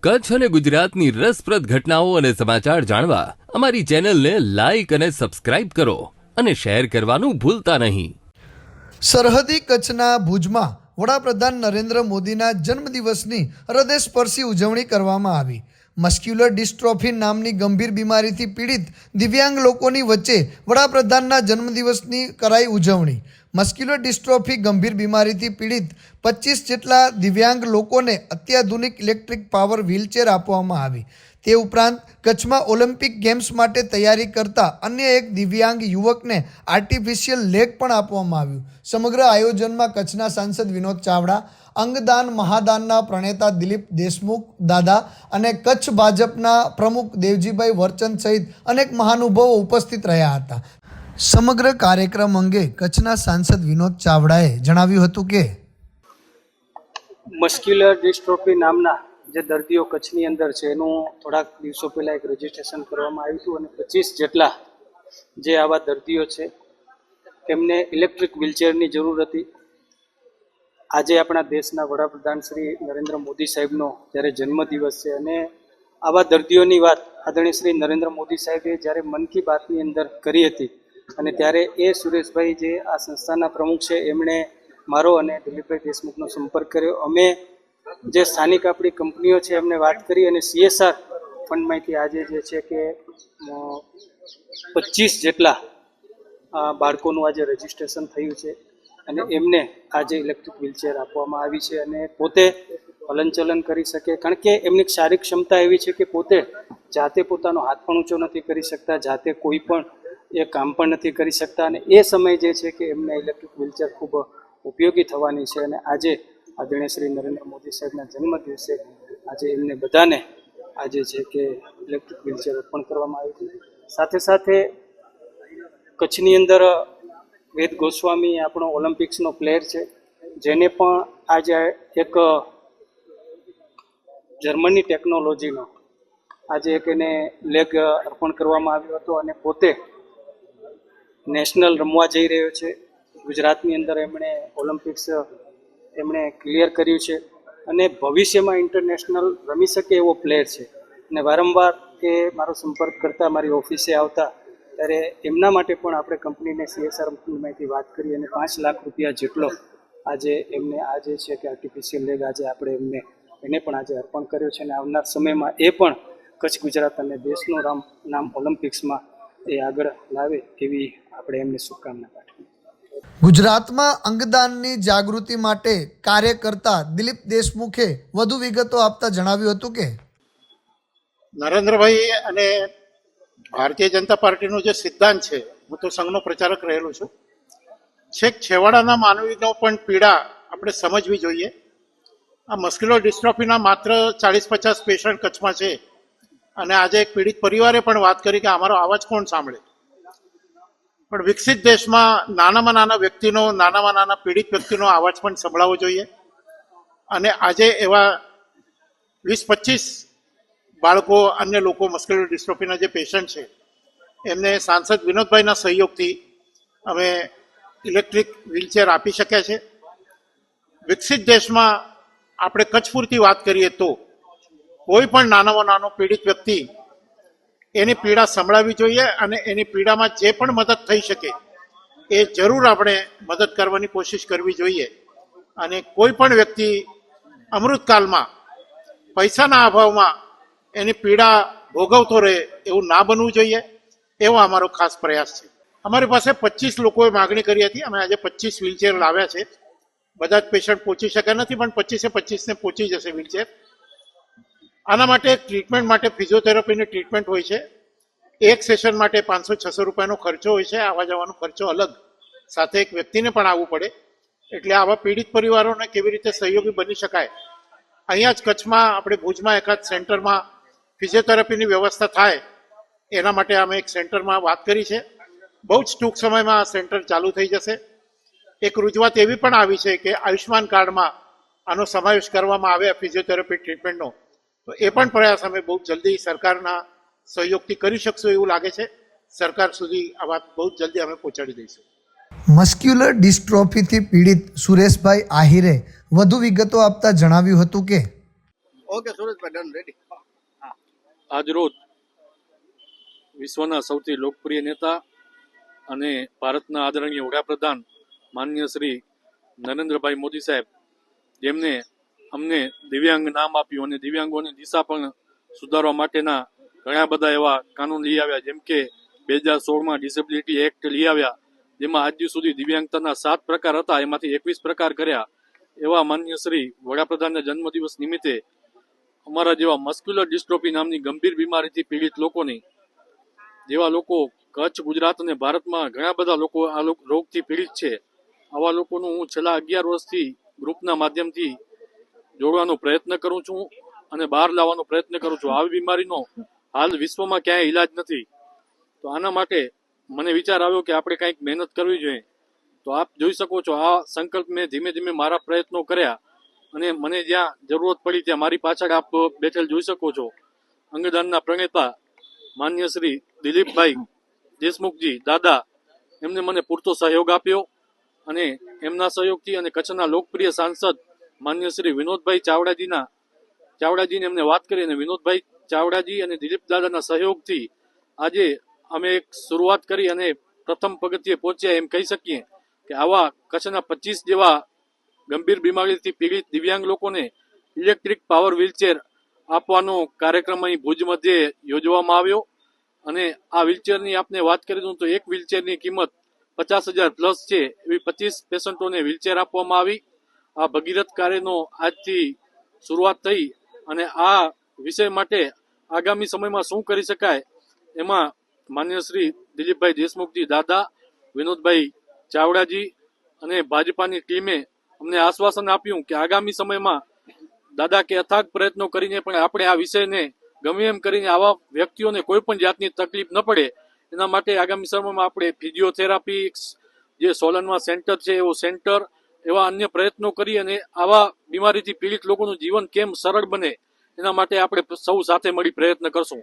કચ્છ અને ગુજરાતની રસપ્રદ ઘટનાઓ અને સમાચાર જાણવા અમારી ચેનલને લાઇક અને સબસ્ક્રાઇબ કરો અને શેર કરવાનું ભૂલતા નહીં. સરહદી કચ્છના ભુજમાં વડાપ્રધાન નરેન્દ્ર મોદીના જન્મદિવસની હૃદયસ્પર્શી ઉજવણી કરવામાં આવી. મસ્ક્યુલર ડિસ્ટ્રોફી નામની ગંભીર બીમારીથી પીડિત દિવ્યાંગ લોકોની વચ્ચે વડાપ્રધાનના જન્મદિવસની કરાઈ ઉજવણી. મસ્ક્યુલર ડિસ્ટ્રોફી ગંભીર બીમારીથી પીડિત 25 જેટલા દિવ્યાંગ લોકોને અત્યાધુનિક ઇલેક્ટ્રિક પાવર વ્હીલચેર આપવામાં આવી. તે ઉપરાંત કચ્છમાં ઓલિમ્પિક ગેમ્સ માટે તૈયારી કરતા અન્ય એક દિવ્યાંગ યુવકને આર્ટિફિશિયલ લેગ પણ આપવામાં આવ્યું. સમગ્ર આયોજનમાં કચ્છના સાંસદ વિનોદ ચાવડા, અંગદાન મહાદાનના પ્રણેતા દિલીપ દેશમુખ દાદા અને કચ્છ ભાજપના પ્રમુખ દેવજીભાઈ વરચંદ સહિત અનેક મહાનુભાવો ઉપસ્થિત રહ્યા હતા. સમગ્ર કાર્યક્રમ અંગે કચ્છના સાંસદ વિનોદ ચાવડાએ જણાવ્યું હતું કે મસ્ક્યુલર ડિસ્ટ્રોફી નામના જે દર્દીઓ કચ્છની અંદર છે એનું થોડાક દિવસો પહેલાં એક રજિસ્ટ્રેશન કરવામાં આવ્યું હતું અને 25 જેટલા જે આવા દર્દીઓ છે તેમને ઇલેક્ટ્રિક વ્હીલચેરની જરૂર હતી. આજે આપણા દેશના વડાપ્રધાન શ્રી નરેન્દ્ર મોદી સાહેબનો જ્યારે જન્મદિવસ છે અને આવા દર્દીઓની વાત આદરણીય શ્રી નરેન્દ્ર મોદી સાહેબે જ્યારે મન કી બાતની અંદર કરી હતી અને ત્યારે એ સુરેશભાઈ જે આ સંસ્થાના પ્રમુખ છે એમણે મારો અને દિલીપભાઈ દેશમુખનો સંપર્ક કર્યો. અમે જે સ્થાનિક આપણી કંપનીઓ છે એમને વાત કરી અને CSR ફંડમાંથી આજે જે છે કે 25 જેટલા બાળકોનું આજે રજિસ્ટ્રેશન થયું છે અને એમને આજે ઇલેક્ટ્રિક વ્હીલચેર આપવામાં આવી છે અને પોતે હલનચલન કરી શકે, કારણ કે એમની શારીરિક ક્ષમતા એવી છે કે પોતે જાતે પોતાનો હાથ પણ ઊંચો નથી કરી શકતા, જાતે કોઈ પણ એ કામ પણ નથી કરી શકતા અને એ સમય જે છે કે એમને ઇલેક્ટ્રિક વ્હીલચેર ખૂબ ઉપયોગી થવાની છે. અને આજે આદરણીય શ્રી નરેન્દ્ર મોદી સાહેબના જન્મદિવસે આજે એમને બધાને આજે છે કે ઇલેક્ટ્રિક વ્હીલચેર અર્પણ કરવામાં આવી હતી. સાથે સાથે કચ્છની અંદર વેદ ગોસ્વામી આપણો ઓલિમ્પિક્સનો પ્લેયર છે, જેને પણ આજે એક જર્મની ટેકનોલોજીનો આજે એક એને લેગ અર્પણ કરવામાં આવ્યો હતો અને પોતે નેશનલ રમવા જઈ રહ્યો છે. ગુજરાતની અંદર એમણે ઓલિમ્પિક્સ એમણે ક્લિયર કર્યું છે અને ભવિષ્યમાં ઇન્ટરનેશનલ રમી શકે એવો પ્લેયર છે અને વારંવાર એ મારો સંપર્ક કરતા, મારી ઓફિસે આવતા, ત્યારે એમના માટે પણ આપણે કંપનીને CSR ફંડમાંથી વાત કરી અને 5 લાખ રૂપિયા જેટલો આજે એમને આજે છે કે આર્ટિફિશિયલ લેગ આજે આપણે એને પણ આજે અર્પણ કર્યો છે અને આવનાર સમયમાં એ પણ કચ્છ, ગુજરાત અને દેશનું નામ ઓલિમ્પિક્સમાં એ આગળ લાવે એવી આપણે એમને શુભકામના પાઠવીએ. ગુજરાતમાં અંગદાનની જાગૃતિ માટે કાર્ય કરતા દિલીપ દેશમુખે વધુ વિગતો આપતા જણાવ્યું હતું કે નરેન્દ્રભાઈ અને ભારતીય જનતા પાર્ટીનો જે સિદ્ધાંત છે, હું તો સંઘનો પ્રચારક રહેલો છું, છેક છેવાડાના માનવીનો પણ પીડા આપણે સમજવી જોઈએ. આ મસ્ક્યુલર ડિસ્ટ્રોફીના માત્ર 40-50 પેશન્ટ કચ્છમાં છે અને આજે એક પીડિત પરિવારે પણ વાત કરી કે અમારો અવાજ કોણ સાંભળે. પણ વિકસિત દેશમાં નાનામાં નાના વ્યક્તિનો, નાનામાં નાના પીડિત વ્યક્તિનો અવાજ પણ સંભળાવવો જોઈએ અને આજે એવા 20-25 બાળકો, અન્ય લોકો મસ્ક્યુલર ડિસ્ટ્રોફીના જે પેશન્ટ છે એમને સાંસદ વિનોદભાઈના સહયોગથી અમે ઇલેક્ટ્રિક વ્હીલચેર આપી શક્યા છે. વિકસિત દેશમાં આપણે કચ્છ પૂરતી વાત કરીએ તો કોઈ પણ નાનામાં નાનો પીડિત વ્યક્તિ એની પીડા સંભળાવવી જોઈએ અને એની પીડામાં જે પણ મદદ થઈ શકે એ જરૂર આપણે મદદ કરવાની કોશિશ કરવી જોઈએ. અને કોઈ પણ વ્યક્તિ અમૃતકાલમાં પૈસાના અભાવમાં એની પીડા ભોગવતો રહે એવું ના બનવું જોઈએ, એવો અમારો ખાસ પ્રયાસ છે. અમારી પાસે 25 લોકોએ માગણી કરી હતી, અમે આજે 25 વ્હીલચેર લાવ્યા છે. બધા જ પેશન્ટ પહોંચી શક્યા નથી, પણ 25-25ને પહોંચી જશે વ્હીલચેર. આના માટે ટ્રીટમેન્ટ માટે ફિઝિયોથેરાપીની ટ્રીટમેન્ટ હોય છે. એક સેશન માટે 500-600 રૂપિયાનો ખર્ચો હોય છે, આવવા જવાનો ખર્ચો અલગ, સાથે એક વ્યક્તિને પણ આવવું પડે. એટલે આવા પીડિત પરિવારોને કેવી રીતે સહયોગી બની શકાય, અહીંયા જ કચ્છમાં આપણે ભુજમાં એકાદ સેન્ટરમાં ફિઝિયોથેરાપીની વ્યવસ્થા થાય એના માટે અમે એક સેન્ટરમાં વાત કરી છે. બહુ જ ટૂંક સમયમાં આ સેન્ટર ચાલુ થઈ જશે. એક રજૂઆત એવી પણ આવી છે કે આયુષ્યમાન કાર્ડમાં આનો સમાવેશ કરવામાં આવે ફિઝિયોથેરાપી ટ્રીટમેન્ટનો, તો એ પણ પ્રયાસ અમે બહુ જલ્દી સરકારના સહયોગથી કરી શકશું એવું લાગે છે. સરકાર સુધી આ વાત બહુ જલ્દી અમે પહોંચાડી દઈશું. મસ્ક્યુલર ડિસ્ટ્રોફીથી પીડિત સુરેશભાઈ આહિરે વધુ વિગતો આપતા જણાવ્યું હતું કે ઓકે સુરેશભાઈ ડન રેડી. આજરોજ વિશ્વના સૌથી લોકપ્રિય નેતા અને ભારતના આદરણીય વડાપ્રધાન માનનીય શ્રી નરેન્દ્રભાઈ મોદી સાહેબ, જેમને અમને દિવ્યાંગ નામ આપ્યું અને દિવ્યાંગોની દિશા પણ સુધારવા માટેના ઘણા બધા એવા કાનૂન લઈ આવ્યા, જેમ કે 2016માં ડિસેબિલિટી એક્ટ લઈ આવ્યા, જેમાં આજ સુધી દિવ્યાંગતાના 7 પ્રકાર હતા, એમાંથી 21 પ્રકાર કર્યા. એવા માનનીય શ્રી વડાપ્રધાનના જન્મદિવસ નિમિત્તે અમારા જેવા મસ્ક્યુલર ડિસ્ટ્રોફી નામની ગંભીર બીમારીથી પીડિત લોકોની, જેવા લોકો કચ્છ, ગુજરાત અને ભારતમાં ઘણા બધા લોકો આ રોગથી પીડિત છે, આવા લોકોનું હું છેલ્લા 11 વર્ષથી ગ્રુપના માધ્યમથી જોડવાનો પ્રયત્ન કરું છું અને બહાર લાવવાનો પ્રયત્ન કરું છું. આવી બીમારીનો હાલ વિશ્વમાં ક્યાંય ઈલાજ નથી. તો આના માટે મને વિચાર આવ્યો કે આપણે કંઈક મહેનત કરવી જોઈએ. તો આપ જોઈ શકો છો, આ સંકલ્પ મેં ધીમે ધીમે મારા પ્રયત્નો કર્યા અને મને જ્યાં જરૂરત પડી ત્યાં મારી પાછળ આપ બેઠેલ જોઈ શકો છો, અંગદાનના પ્રણેતા માન્ય શ્રી દિલીપભાઈ દેશમુખજી દાદા, એમને મને પૂરતો સહયોગ આપ્યો અને એમના સહયોગથી અને કચ્છના લોકપ્રિય સાંસદ માન્ય શ્રી વિનોદભાઈ ચાવડાજીને એમને વાત કરી અને વિનોદભાઈ ચાવડાજી અને દિલીપ દાદાના સહયોગથી આજે અમે એક શરૂઆત કરી અને પ્રથમ પગથિયે પહોંચ્યા એમ કહી શકીએ કે આવા કચ્છના 25 જેવા ગંભીર બીમારીથી પીડિત દિવ્યાંગ લોકોને ઇલેક્ટ્રિક પાવર વ્હીલચેર આપવાનો કાર્યક્રમ અહીં ભુજ મધ્યે યોજવામાં આવ્યો અને આ વ્હીલચેરની આપને વાત કરી દઉં તો એક વ્હીલચેરની કિંમત 50,000 પ્લસ છે. એવી 25 પેશન્ટોને વ્હીલચેર આપવામાં આવી. આ ભગીરથ કાર્યનો આજથી શરૂઆત થઈ અને આ વિષય માટે આગામી સમયમાં શું કરી શકાય એમાં માન્ય શ્રી દિલીપભાઈ દેશમુખજી દાદા, વિનોદભાઈ ચાવડાજી અને ભાજપાની ટીમે અમને આશ્વાસન આપ્યું કે આગામી સમયમાં દાદા કે અથાગ પ્રયત્નો કરીને પણ આપણે આ વિષયને ગમે એમ કરીને આવા વ્યક્તિઓને કોઈ પણ જાતની તકલીફ ન પડે એના માટે આગામી સમયમાં આપણે ફિઝિયોથેરાપી, જે સોલનમાં સેન્ટર છે એવો સેન્ટર, એવા અન્ય પ્રયત્નો કરી અને આવા બીમારીથી પીડિત લોકોનું જીવન કેમ સરળ બને એના માટે આપણે સૌ સાથે મળી પ્રયત્ન કરશું.